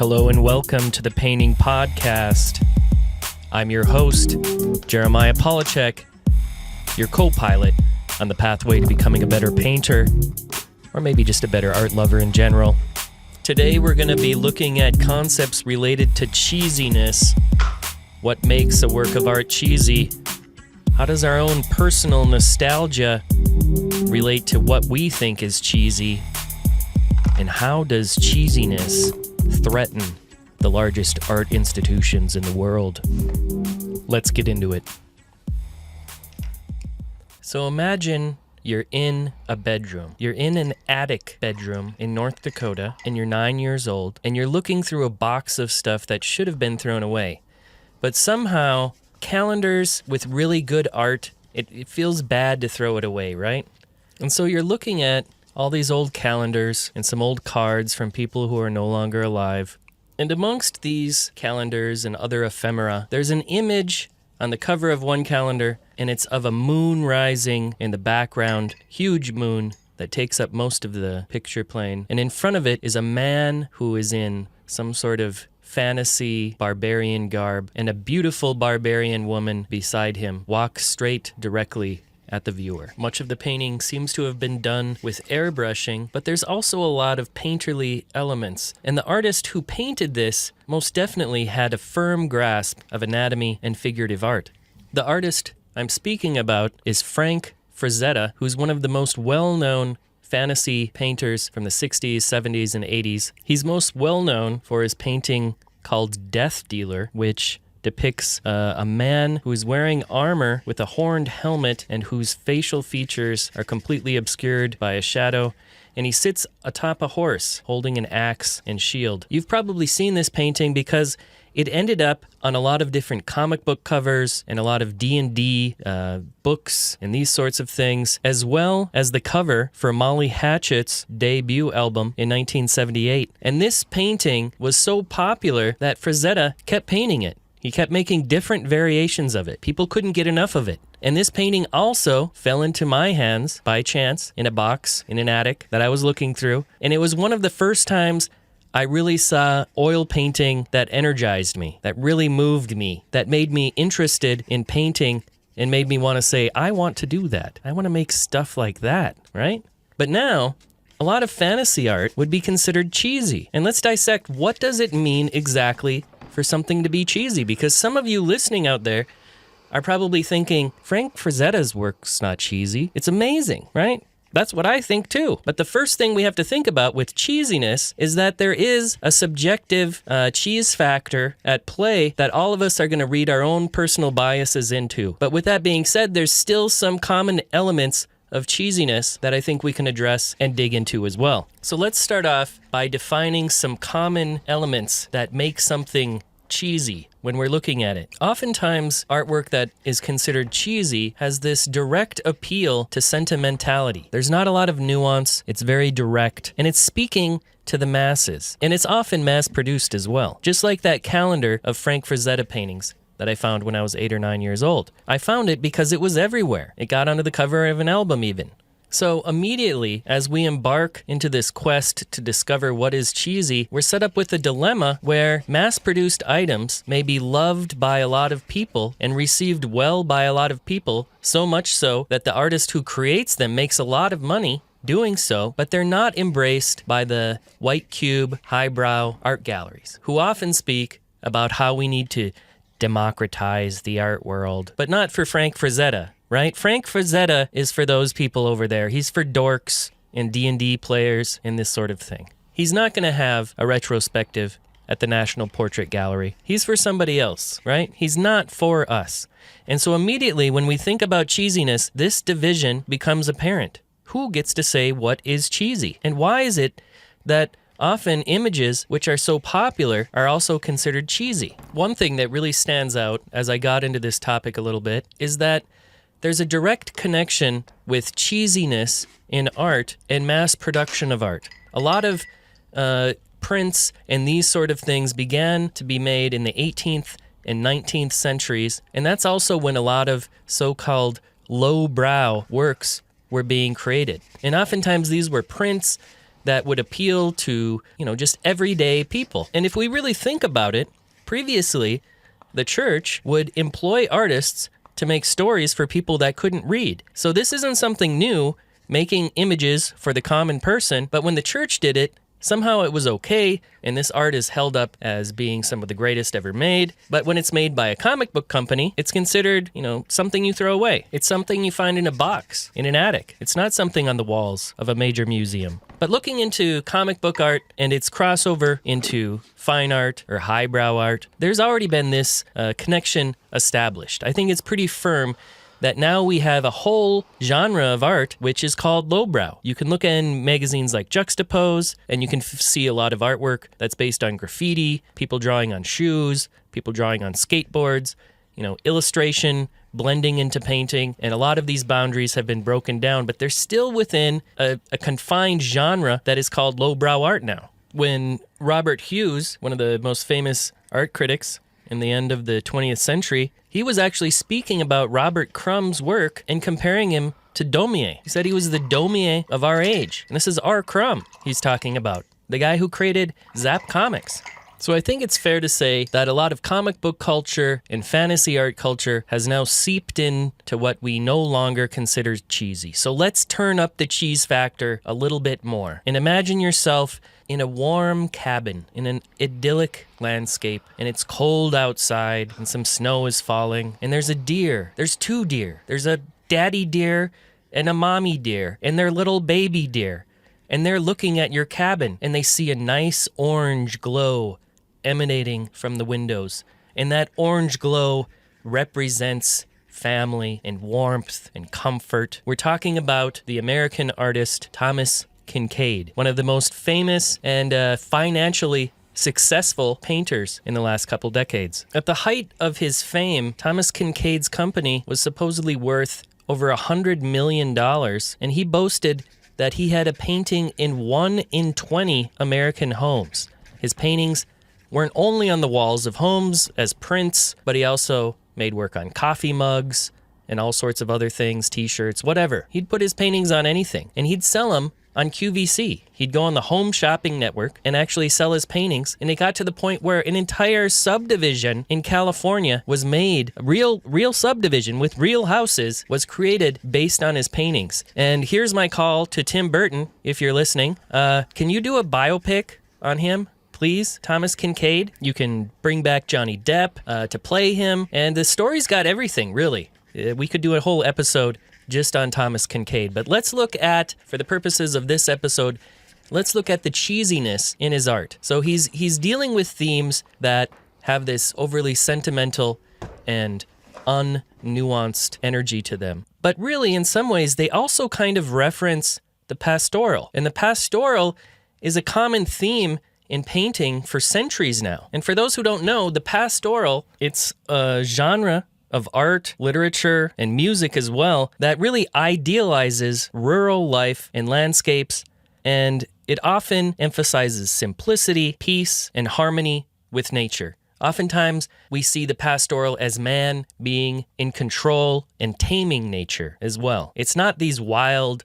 Hello and welcome to the Painting Podcast. I'm your host, Jeremiah Polachek, your co-pilot on the pathway to becoming a better painter, or maybe just a better art lover in general. Today we're going to be looking at concepts related to cheesiness. What makes a work of art cheesy? How does our own personal nostalgia relate to what we think is cheesy? And how does cheesiness threaten the largest art institutions in the world? Let's get into it. So imagine you're in a bedroom. You're in an attic bedroom in North Dakota, and you're 9 years old, and you're looking through a box of stuff that should have been thrown away. But somehow, calendars with really good art, it feels bad to throw it away, right? And so you're looking at all these old calendars and some old cards from people who are no longer alive. And amongst these calendars and other ephemera, there's an image on the cover of one calendar, and it's of a moon rising in the background, huge moon that takes up most of the picture plane. And in front of it is a man who is in some sort of fantasy barbarian garb, and a beautiful barbarian woman beside him walks straight directly at the viewer. Much of the painting seems to have been done with airbrushing, but there's also a lot of painterly elements. And the artist who painted this most definitely had a firm grasp of anatomy and figurative art. The artist I'm speaking about is Frank Frazetta, who's one of the most well-known fantasy painters from the 60s, 70s, and 80s. He's most well-known for his painting called Death Dealer, which depicts a man who is wearing armor with a horned helmet and whose facial features are completely obscured by a shadow, and he sits atop a horse holding an axe and shield. You've probably seen this painting because it ended up on a lot of different comic book covers and a lot of D&D books and these sorts of things, as well as the cover for Molly Hatchet's debut album in 1978. And this painting was so popular that Frazetta kept painting it. He kept making different variations of it. People couldn't get enough of it. And this painting also fell into my hands by chance in a box in an attic that I was looking through. And it was one of the first times I really saw oil painting that energized me, that really moved me, that made me interested in painting and made me want to say, I want to do that. I want to make stuff like that, right? But now, a lot of fantasy art would be considered cheesy. And let's dissect, what does it mean exactly for something to be cheesy? Because some of you listening out there are probably thinking, Frank Frazetta's work's not cheesy. It's amazing, right? That's what I think too. But the first thing we have to think about with cheesiness is that there is a subjective cheese factor at play that all of us are going to read our own personal biases into. But with that being said, there's still some common elements of cheesiness that I think we can address and dig into as well. So let's start off by defining some common elements that make something cheesy when we're looking at it. Oftentimes, artwork that is considered cheesy has this direct appeal to sentimentality. There's not a lot of nuance, it's very direct, and it's speaking to the masses. And it's often mass-produced as well. Just like that calendar of Frank Frazetta paintings that I found when I was 8 or 9 years old. I found it because it was everywhere. It got onto the cover of an album even. So immediately, as we embark into this quest to discover what is cheesy, we're set up with a dilemma where mass-produced items may be loved by a lot of people and received well by a lot of people, so much so that the artist who creates them makes a lot of money doing so, but they're not embraced by the white cube, highbrow art galleries, who often speak about how we need to democratize the art world, but not for Frank Frazetta, right? Frank Frazetta is for those people over there. He's for dorks and D&D players and this sort of thing. He's not going to have a retrospective at the National Portrait Gallery. He's for somebody else, right? He's not for us. And so immediately when we think about cheesiness, this division becomes apparent. Who gets to say what is cheesy? And why is it that often images which are so popular are also considered cheesy? One thing that really stands out as I got into this topic a little bit is that there's a direct connection with cheesiness in art and mass production of art. A lot of prints and these sort of things began to be made in the 18th and 19th centuries, and that's also when a lot of so-called lowbrow works were being created. And oftentimes these were prints that would appeal to, just everyday people. And if we really think about it, previously, the church would employ artists to make stories for people that couldn't read. So this isn't something new, making images for the common person, but when the church did it, somehow it was okay, and this art is held up as being some of the greatest ever made. But when it's made by a comic book company, it's considered, something you throw away. It's something you find in a box, in an attic. It's not something on the walls of a major museum. But looking into comic book art and its crossover into fine art or highbrow art, there's already been this connection established. I think it's pretty firm that now we have a whole genre of art which is called lowbrow. You can look in magazines like Juxtapose, and you can see a lot of artwork that's based on graffiti, people drawing on shoes, people drawing on skateboards, illustration, blending into painting, and a lot of these boundaries have been broken down, but they're still within a confined genre that is called lowbrow art now. When Robert Hughes, one of the most famous art critics in the end of the 20th century, he was actually speaking about Robert Crumb's work and comparing him to Daumier. He said he was the Daumier of our age. And this is R. Crumb he's talking about, the guy who created Zap Comics. So I think it's fair to say that a lot of comic book culture and fantasy art culture has now seeped into what we no longer consider cheesy. So let's turn up the cheese factor a little bit more. And imagine yourself in a warm cabin in an idyllic landscape, and it's cold outside and some snow is falling, and there's a deer. There's two deer. There's a daddy deer and a mommy deer and their little baby deer. And they're looking at your cabin, and they see a nice orange glow emanating from the windows. And that orange glow represents family and warmth and comfort. We're talking about the American artist Thomas Kinkade, one of the most famous and financially successful painters in the last couple decades. At the height of his fame, Thomas Kinkade's company was supposedly worth over $100 million, and he boasted that he had a painting in 1 in 20 American homes. His paintings weren't only on the walls of homes as prints, but he also made work on coffee mugs and all sorts of other things, t-shirts, whatever. He'd put his paintings on anything, and he'd sell them on QVC. He'd go on the Home Shopping Network and actually sell his paintings, and it got to the point where an entire subdivision in California was made. A real subdivision with real houses was created based on his paintings. And here's my call to Tim Burton, if you're listening. Can you do a biopic on him? Please, Thomas Kinkade. You can bring back Johnny Depp to play him. And the story's got everything, really. We could do a whole episode just on Thomas Kinkade. But let's look at, for the purposes of this episode, let's look at the cheesiness in his art. So he's dealing with themes that have this overly sentimental and unnuanced energy to them. But really, in some ways, they also kind of reference the pastoral. And the pastoral is a common theme in painting for centuries now. And for those who don't know, the pastoral, it's a genre of art, literature, and music as well that really idealizes rural life and landscapes, and it often emphasizes simplicity, peace, and harmony with nature. Oftentimes, we see the pastoral as man being in control and taming nature as well. It's not these wild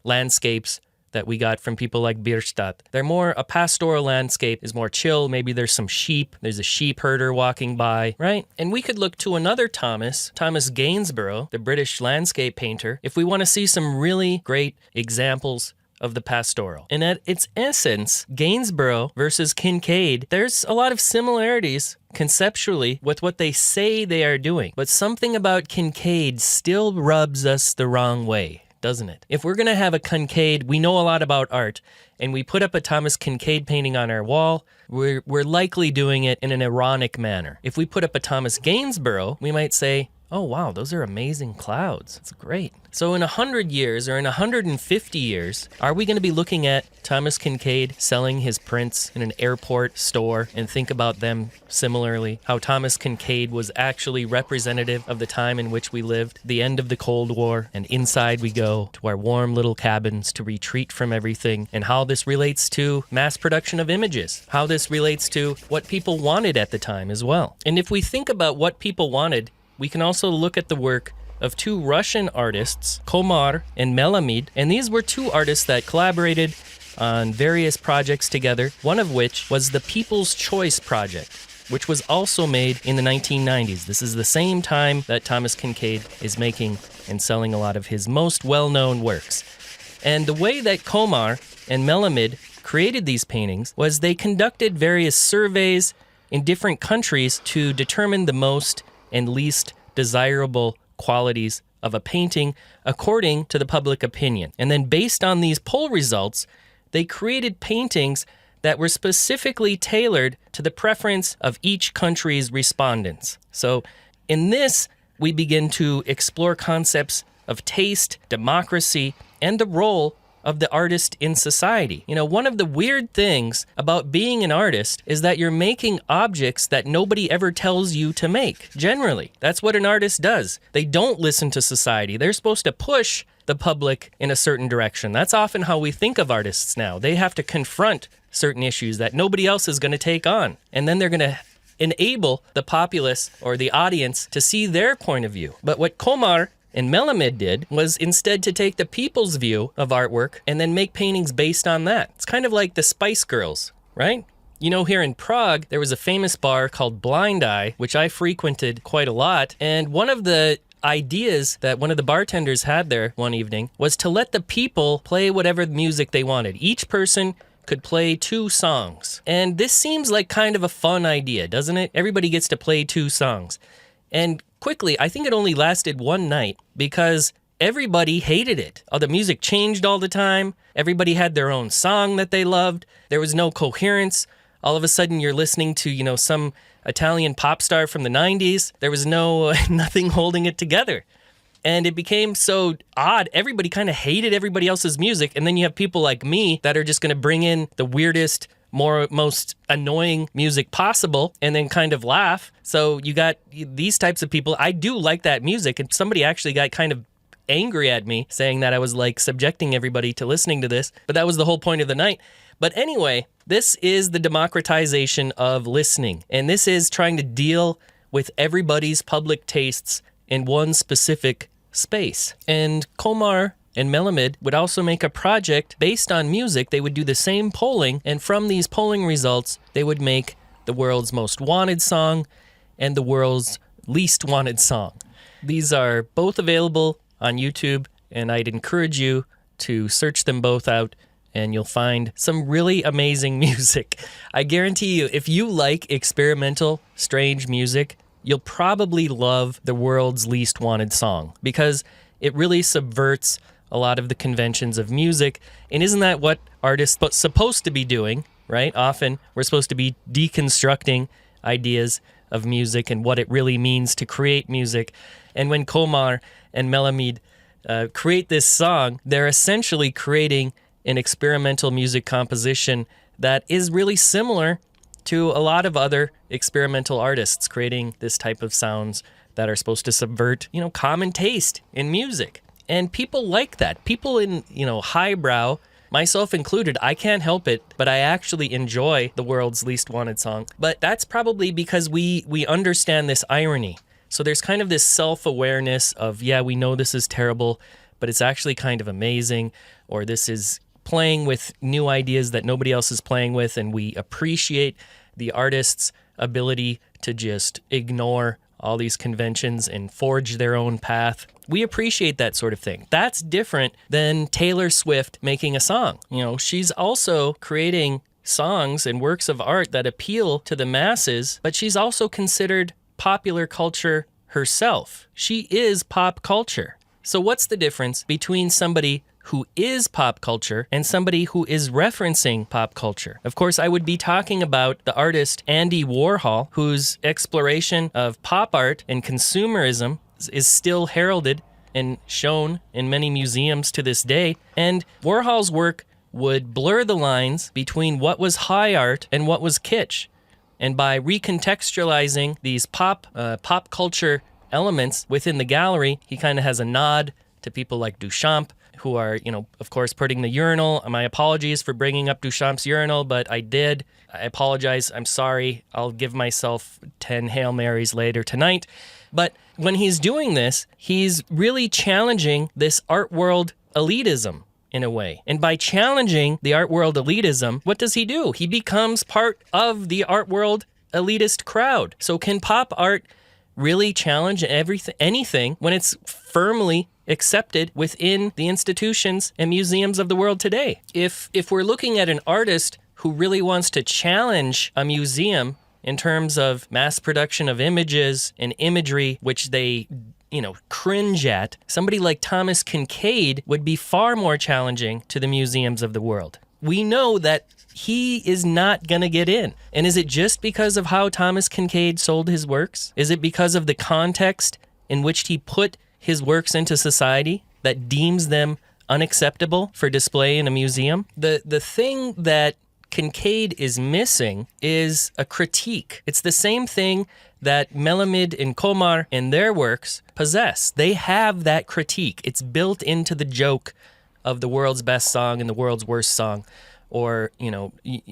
landscapes that we got from people like Bierstadt. They're more, a pastoral landscape is more chill. Maybe there's some sheep. There's a sheep herder walking by, right? And we could look to another Thomas Gainsborough, the British landscape painter, if we want to see some really great examples of the pastoral. And at its essence, Gainsborough versus Kinkade, there's a lot of similarities conceptually with what they say they are doing. But something about Kinkade still rubs us the wrong way, doesn't it? If we're going to have a Kinkade, we know a lot about art, and we put up a Thomas Kinkade painting on our wall, we're likely doing it in an ironic manner. If we put up a Thomas Gainsborough, we might say, oh wow, those are amazing clouds. It's great. So in 100 years or in 150 years, are we going to be looking at Thomas Kinkade selling his prints in an airport store and think about them similarly? How Thomas Kinkade was actually representative of the time in which we lived, the end of the Cold War, and inside we go to our warm little cabins to retreat from everything, and how this relates to mass production of images, how this relates to what people wanted at the time as well. And if we think about what people wanted, we can also look at the work of two Russian artists, Komar and Melamid, and these were two artists that collaborated on various projects together, one of which was the People's Choice Project, which was also made in the 1990s. This is the same time that Thomas Kinkade is making and selling a lot of his most well-known works. And the way that Komar and Melamed created these paintings was they conducted various surveys in different countries to determine the most and least desirable qualities of a painting according to the public opinion. And then based on these poll results, they created paintings that were specifically tailored to the preference of each country's respondents. So in this, we begin to explore concepts of taste, democracy, and the role of the artist in society. You know, one of the weird things about being an artist is that you're making objects that nobody ever tells you to make. Generally, that's what an artist does. They don't listen to society. They're supposed to push the public in a certain direction. That's often how we think of artists now. They have to confront certain issues that nobody else is going to take on. And then they're going to enable the populace or the audience to see their point of view. But what Komar and Melamed did was instead to take the people's view of artwork and then make paintings based on that. It's kind of like the Spice Girls, right? You know, here in Prague, there was a famous bar called Blind Eye, which I frequented quite a lot. And one of the ideas that one of the bartenders had there one evening was to let the people play whatever music they wanted. Each person could play 2 songs. And this seems like kind of a fun idea, doesn't it? Everybody gets to play 2 songs. And quickly, I think it only lasted one night because everybody hated it. Oh, the music changed all the time. Everybody had their own song that they loved. There was no coherence. All of a sudden, you're listening to, you know, some Italian pop star from the 90s. There was nothing holding it together. And it became so odd. Everybody kind of hated everybody else's music. And then you have people like me that are just going to bring in the weirdest, most annoying music possible and then kind of laugh. So you got these types of people. I do like that music. And somebody actually got kind of angry at me saying that I was like subjecting everybody to listening to this. But that was the whole point of the night. But anyway, this is the democratization of listening. And this is trying to deal with everybody's public tastes in one specific space. And Komar and Melamed would also make a project based on music. They would do the same polling, and from these polling results, they would make the world's most wanted song and the world's least wanted song. These are both available on YouTube, and I'd encourage you to search them both out, and you'll find some really amazing music. I guarantee you, if you like experimental, strange music, you'll probably love the world's least wanted song because it really subverts a lot of the conventions of music. And isn't that what artists are supposed to be doing, right? Often we're supposed to be deconstructing ideas of music and what it really means to create music. And when Komar and Melamed create this song, they're essentially creating an experimental music composition that is really similar to a lot of other experimental artists creating this type of sounds that are supposed to subvert, you know, common taste in music. And people like that. People in, you know, highbrow, myself included, I can't help it, but I actually enjoy the world's least wanted song. But that's probably because we understand this irony. So there's kind of this self-awareness of, yeah, we know this is terrible, but it's actually kind of amazing, or this is playing with new ideas that nobody else is playing with, and we appreciate the artist's ability to just ignore all these conventions and forge their own path. We appreciate that sort of thing. That's different than Taylor Swift making a song. You know, she's also creating songs and works of art that appeal to the masses, but she's also considered popular culture herself. She is pop culture. So what's the difference between somebody who is pop culture and somebody who is referencing pop culture? Of course, I would be talking about the artist Andy Warhol, whose exploration of pop art and consumerism is still heralded and shown in many museums to this day. And Warhol's work would blur the lines between what was high art and what was kitsch. And by recontextualizing these pop culture elements within the gallery, he kind of has a nod to people like Duchamp, who are, you know, of course, putting the urinal. My apologies for bringing up Duchamp's urinal, but I did. I apologize. I'm sorry. I'll give myself 10 Hail Marys later tonight. But when he's doing this, he's really challenging this art world elitism. in a way. And by challenging the art world elitism, what does he do? He becomes part of the art world elitist crowd. So can pop art really challenge anything when it's firmly accepted within the institutions and museums of the world today? If we're looking at an artist who really wants to challenge a museum in terms of mass production of images and imagery, which they cringe at, somebody like Thomas Kinkade would be far more challenging to the museums of the world. We know that he is not going to get in. And is it just because of how Thomas Kinkade sold his works? Is it because of the context in which he put his works into society that deems them unacceptable for display in a museum? The thing that Kinkade is missing is a critique. It's the same thing that Melamed and Komar in their works possess. They have that critique. It's built into the joke of the world's best song and the world's worst song, or,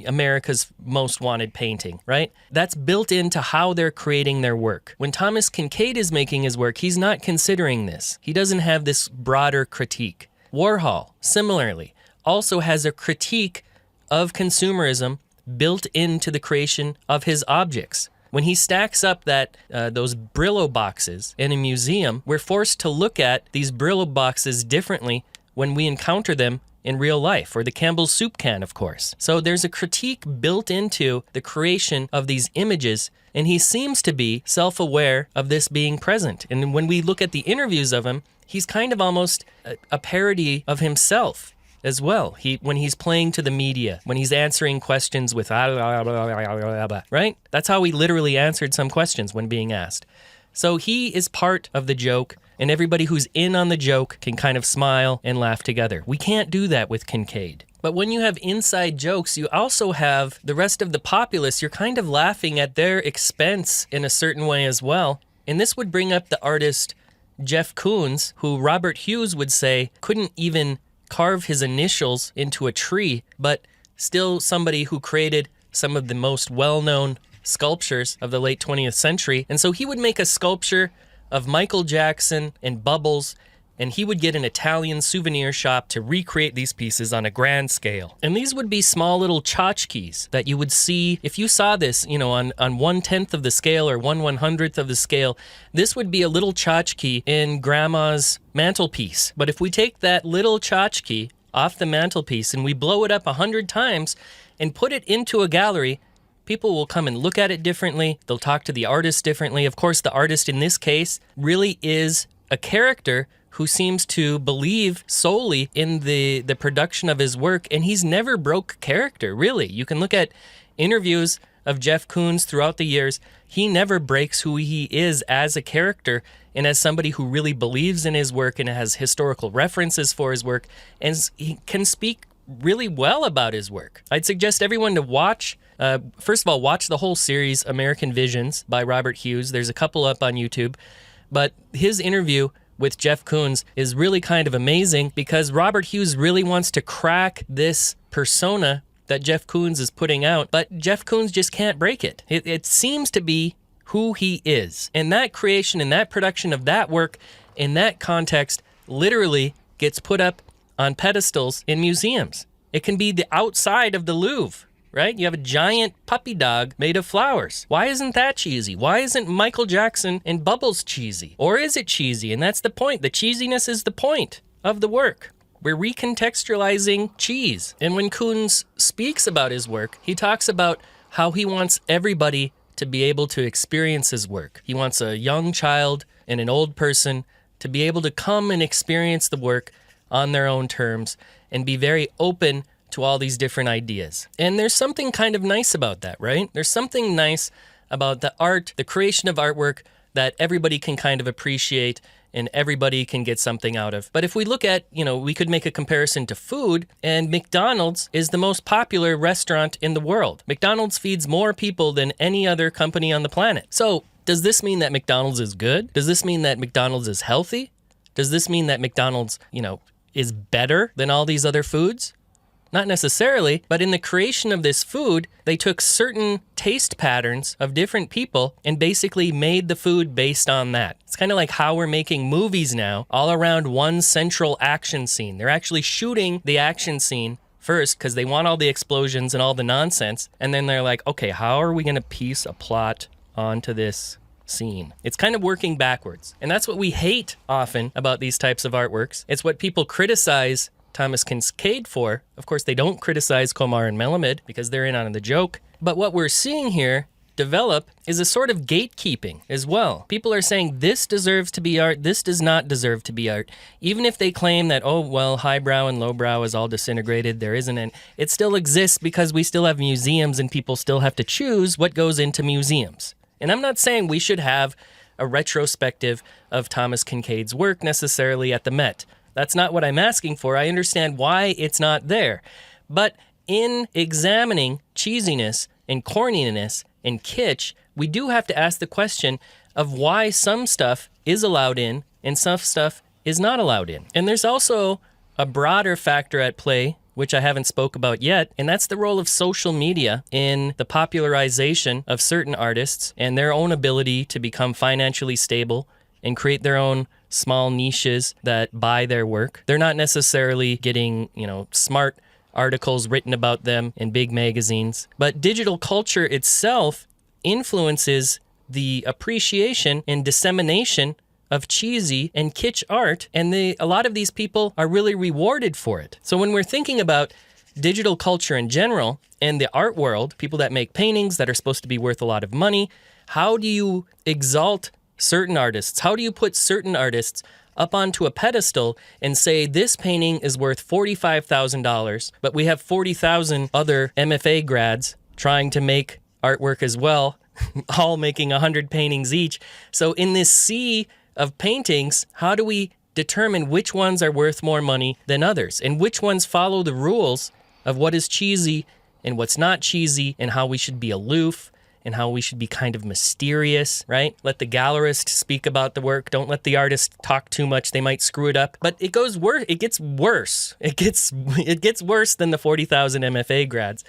America's most wanted painting, right? That's built into how they're creating their work. When Thomas Kinkade is making his work, he's not considering this. He doesn't have this broader critique. Warhol, similarly, also has a critique of consumerism built into the creation of his objects. When he stacks up those Brillo boxes in a museum, we're forced to look at these Brillo boxes differently when we encounter them in real life, or the Campbell's soup can, of course. So there's a critique built into the creation of these images, and he seems to be self-aware of this being present. And when we look at the interviews of him, he's kind of almost a parody of himself as well. When he's playing to the media, when he's answering questions with right? That's how he literally answered some questions when being asked. So he is part of the joke, and everybody who's in on the joke can kind of smile and laugh together. We can't do that with Kinkade. But when you have inside jokes, you also have the rest of the populace. You're kind of laughing at their expense in a certain way as well. And this would bring up the artist Jeff Koons, who Robert Hughes would say couldn't even carve his initials into a tree, but still somebody who created some of the most well-known sculptures of the late 20th century. And so he would make a sculpture of Michael Jackson and Bubbles, and he would get an Italian souvenir shop to recreate these pieces on a grand scale. And these would be small little tchotchkes that you would see. If you saw this, on 1/10 of the scale or 1/100th of the scale, this would be a little tchotchke in grandma's mantelpiece. But if we take that little tchotchke off the mantelpiece and we blow it up 100 times and put it into a gallery, people will come and look at it differently. They'll talk to the artist differently. Of course, the artist in this case really is a character who seems to believe solely in the production of his work, and he's never broke character, really. You can look at interviews of Jeff Koons throughout the years. He never breaks who he is as a character and as somebody who really believes in his work and has historical references for his work, and he can speak really well about his work. I'd suggest everyone to watch, first of all, watch the whole series, American Visions by Robert Hughes. There's a couple up on YouTube. But his interview with Jeff Koons is really kind of amazing because Robert Hughes really wants to crack this persona that Jeff Koons is putting out, but Jeff Koons just can't break it. It seems to be who he is. And that creation and that production of that work in that context literally gets put up on pedestals in museums. It can be the outside of the Louvre, right? You have a giant puppy dog made of flowers. Why isn't that cheesy? Why isn't Michael Jackson and Bubbles cheesy? Or is it cheesy? And that's the point. The cheesiness is the point of the work. We're recontextualizing cheese. And when Koons speaks about his work, he talks about how he wants everybody to be able to experience his work. He wants a young child and an old person to be able to come and experience the work on their own terms and be very open to all these different ideas. And there's something kind of nice about that, right? There's something nice about the art, the creation of artwork that everybody can kind of appreciate and everybody can get something out of. But if we look at, we could make a comparison to food, and McDonald's is the most popular restaurant in the world. McDonald's feeds more people than any other company on the planet. So does this mean that McDonald's is good? Does this mean that McDonald's is healthy? Does this mean that McDonald's, is better than all these other foods? Not necessarily, but in the creation of this food, they took certain taste patterns of different people and basically made the food based on that. It's kind of like how we're making movies now, all around one central action scene. They're actually shooting the action scene first because they want all the explosions and all the nonsense, and then they're like, okay, how are we going to piece a plot onto this scene? It's kind of working backwards. And that's what we hate often about these types of artworks. It's what people criticize Thomas Kinkade for. Of course, they don't criticize Komar and Melamed because they're in on the joke. But what we're seeing here develop is a sort of gatekeeping as well. People are saying this deserves to be art, this does not deserve to be art. Even if they claim that, oh, well, highbrow and lowbrow is all disintegrated, there isn't an... It still exists because we still have museums and people still have to choose what goes into museums. And I'm not saying we should have a retrospective of Thomas Kinkade's work necessarily at the Met. That's not what I'm asking for. I understand why it's not there. But in examining cheesiness and corniness and kitsch, we do have to ask the question of why some stuff is allowed in and some stuff is not allowed in. And there's also a broader factor at play, which I haven't spoke about yet, and that's the role of social media in the popularization of certain artists and their own ability to become financially stable and create their own small niches that buy their work. They're not necessarily getting, smart articles written about them in big magazines, but digital culture itself influences the appreciation and dissemination of cheesy and kitsch art, and a lot of these people are really rewarded for it. So when we're thinking about digital culture in general and the art world, people that make paintings that are supposed to be worth a lot of money, how do you exalt certain artists? How do you put certain artists up onto a pedestal and say this painting is worth $45,000, but we have 40,000 other MFA grads trying to make artwork as well, all making 100 paintings each. So in this sea of paintings, how do we determine which ones are worth more money than others and which ones follow the rules of what is cheesy and what's not cheesy and how we should be aloof and how we should be kind of mysterious, right? Let the gallerist speak about the work. Don't let the artist talk too much. They might screw it up. But it goes worse. It gets worse. It gets worse than the 40,000 MFA grads,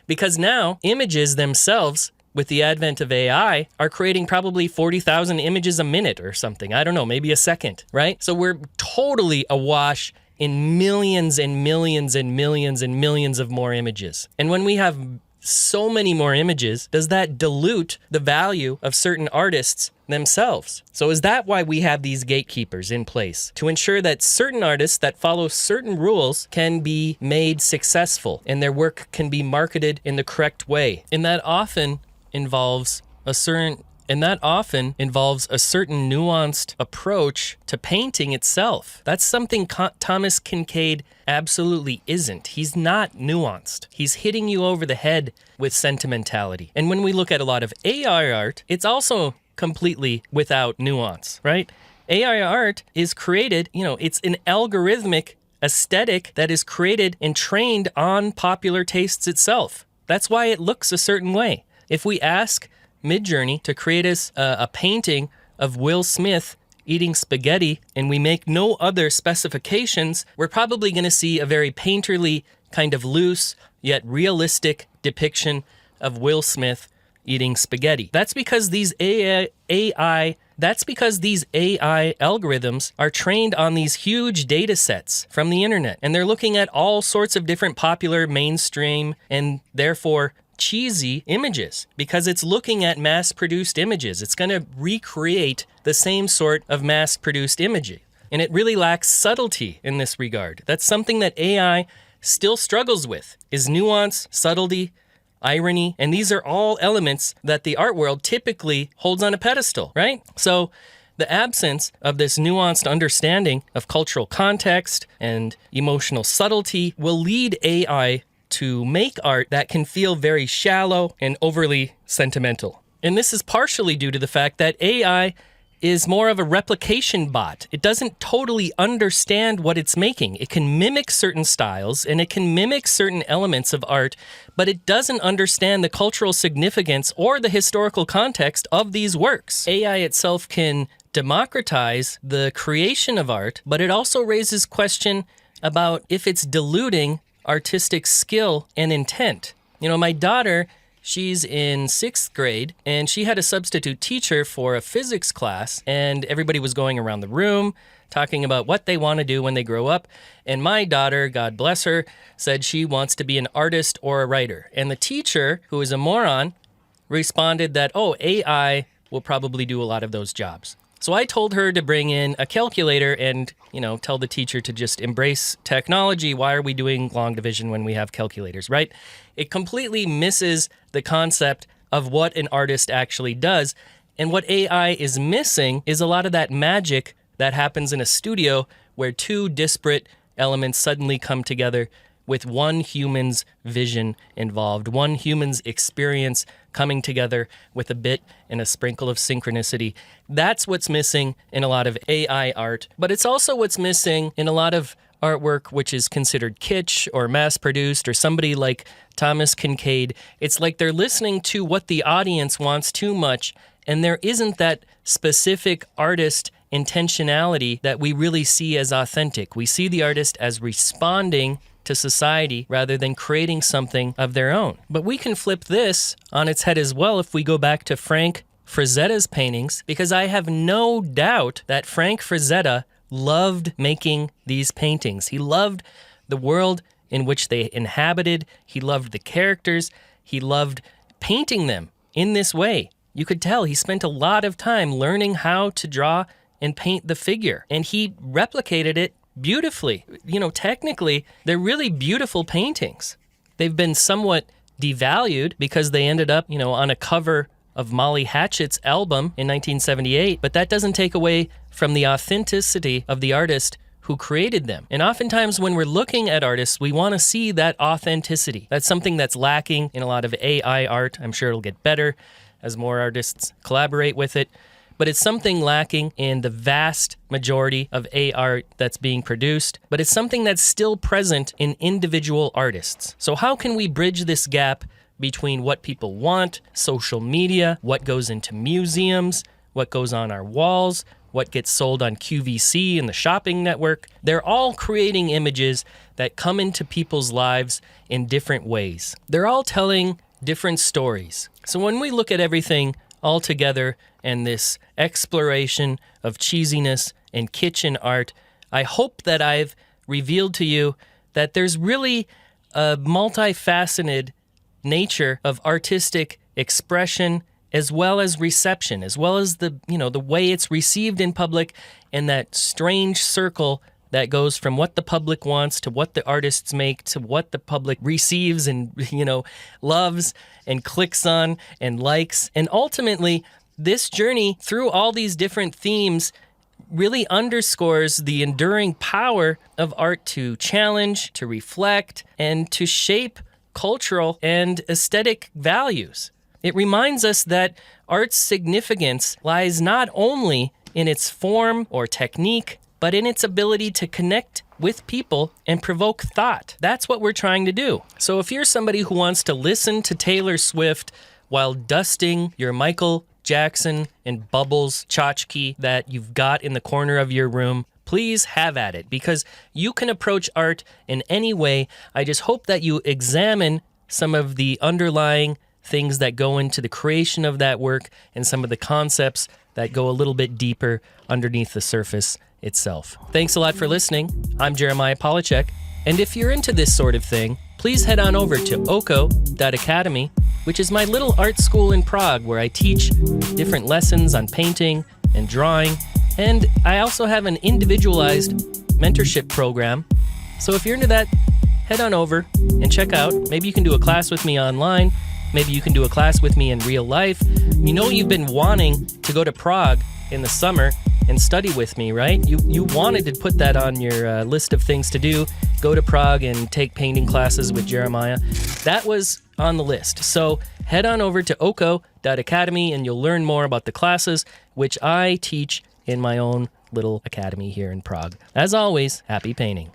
because now images themselves, with the advent of AI, are creating probably 40,000 images a minute or something. I don't know, maybe a second, right? So we're totally awash in millions and millions and millions and millions of more images. And when we have so many more images, does that dilute the value of certain artists themselves? So is that why we have these gatekeepers in place? To ensure that certain artists that follow certain rules can be made successful and their work can be marketed in the correct way. And that often involves a certain nuanced approach to painting itself. That's something Thomas Kinkade absolutely isn't. He's not nuanced. He's hitting you over the head with sentimentality. And when we look at a lot of AI art, it's also completely without nuance, right? AI art is created, it's an algorithmic aesthetic that is created and trained on popular tastes itself. That's why it looks a certain way. If we ask Midjourney to create us a painting of Will Smith eating spaghetti and we make no other specifications, we're probably going to see a very painterly, kind of loose yet realistic depiction of Will Smith eating spaghetti. That's because these AI algorithms are trained on these huge data sets from the internet, and they're looking at all sorts of different popular, mainstream, and therefore cheesy images, because it's looking at mass-produced images. It's going to recreate the same sort of mass-produced image. And it really lacks subtlety in this regard. That's something that AI still struggles with, is nuance, subtlety, irony, and these are all elements that the art world typically holds on a pedestal, right? So the absence of this nuanced understanding of cultural context and emotional subtlety will lead AI to make art that can feel very shallow and overly sentimental. And this is partially due to the fact that AI is more of a replication bot. It doesn't totally understand what it's making. It can mimic certain styles and it can mimic certain elements of art, but it doesn't understand the cultural significance or the historical context of these works. AI itself can democratize the creation of art, but it also raises question about if it's diluting artistic skill and intent. You know, my daughter, she's in 6th grade, and she had a substitute teacher for a physics class, and everybody was going around the room talking about what they want to do when they grow up. And my daughter, God bless her, said she wants to be an artist or a writer. And the teacher, who is a moron, responded that, oh, AI will probably do a lot of those jobs. So I told her to bring in a calculator and, tell the teacher to just embrace technology. Why are we doing long division when we have calculators, right? It completely misses the concept of what an artist actually does. And what AI is missing is a lot of that magic that happens in a studio where two disparate elements suddenly come together with one human's vision involved, one human's experience coming together with a bit and a sprinkle of synchronicity. That's what's missing in a lot of AI art, but it's also what's missing in a lot of artwork which is considered kitsch or mass-produced, or somebody like Thomas Kinkade. It's like they're listening to what the audience wants too much, and there isn't that specific artist intentionality that we really see as authentic. We see the artist as responding to society rather than creating something of their own. But we can flip this on its head as well if we go back to Frank Frazetta's paintings, because I have no doubt that Frank Frazetta loved making these paintings. He loved the world in which they inhabited. He loved the characters. He loved painting them in this way. You could tell he spent a lot of time learning how to draw and paint the figure, and he replicated it beautifully. Technically, they're really beautiful paintings. They've been somewhat devalued because they ended up, on a cover of Molly Hatchet's album in 1978, but that doesn't take away from the authenticity of the artist who created them. And oftentimes when we're looking at artists, we want to see that authenticity. That's something that's lacking in a lot of AI art. I'm sure it'll get better as more artists collaborate with it. But it's something lacking in the vast majority of AI art that's being produced, but it's something that's still present in individual artists. So how can we bridge this gap between what people want, social media, what goes into museums, what goes on our walls, what gets sold on QVC and the shopping network? They're all creating images that come into people's lives in different ways. They're all telling different stories. So when we look at everything all together and this exploration of cheesiness and kitchen art, I hope that I've revealed to you that there's really a multifaceted nature of artistic expression as well as reception, as well as the way it's received in public, and that strange circle that goes from what the public wants to what the artists make to what the public receives and, loves and clicks on and likes. And ultimately, this journey through all these different themes really underscores the enduring power of art to challenge, to reflect, and to shape cultural and aesthetic values. It reminds us that art's significance lies not only in its form or technique, but in its ability to connect with people and provoke thought. That's what we're trying to do. So if you're somebody who wants to listen to Taylor Swift while dusting your Michael Jackson and Bubbles tchotchke that you've got in the corner of your room, please have at it, because you can approach art in any way. I just hope that you examine some of the underlying things that go into the creation of that work and some of the concepts that go a little bit deeper underneath the surface itself. Thanks a lot for listening. I'm Jeremiah Polachek, and if you're into this sort of thing, please head on over to oko.academy, which is my little art school in Prague where I teach different lessons on painting and drawing, and I also have an individualized mentorship program. So if you're into that, head on over and check out. Maybe you can do a class with me online. Maybe you can do a class with me in real life. You've been wanting to go to Prague in the summer and study with me, right? You wanted to put that on your list of things to do, go to Prague and take painting classes with Jeremiah. That was on the list. So head on over to oko.academy and you'll learn more about the classes, which I teach in my own little academy here in Prague. As always, happy painting.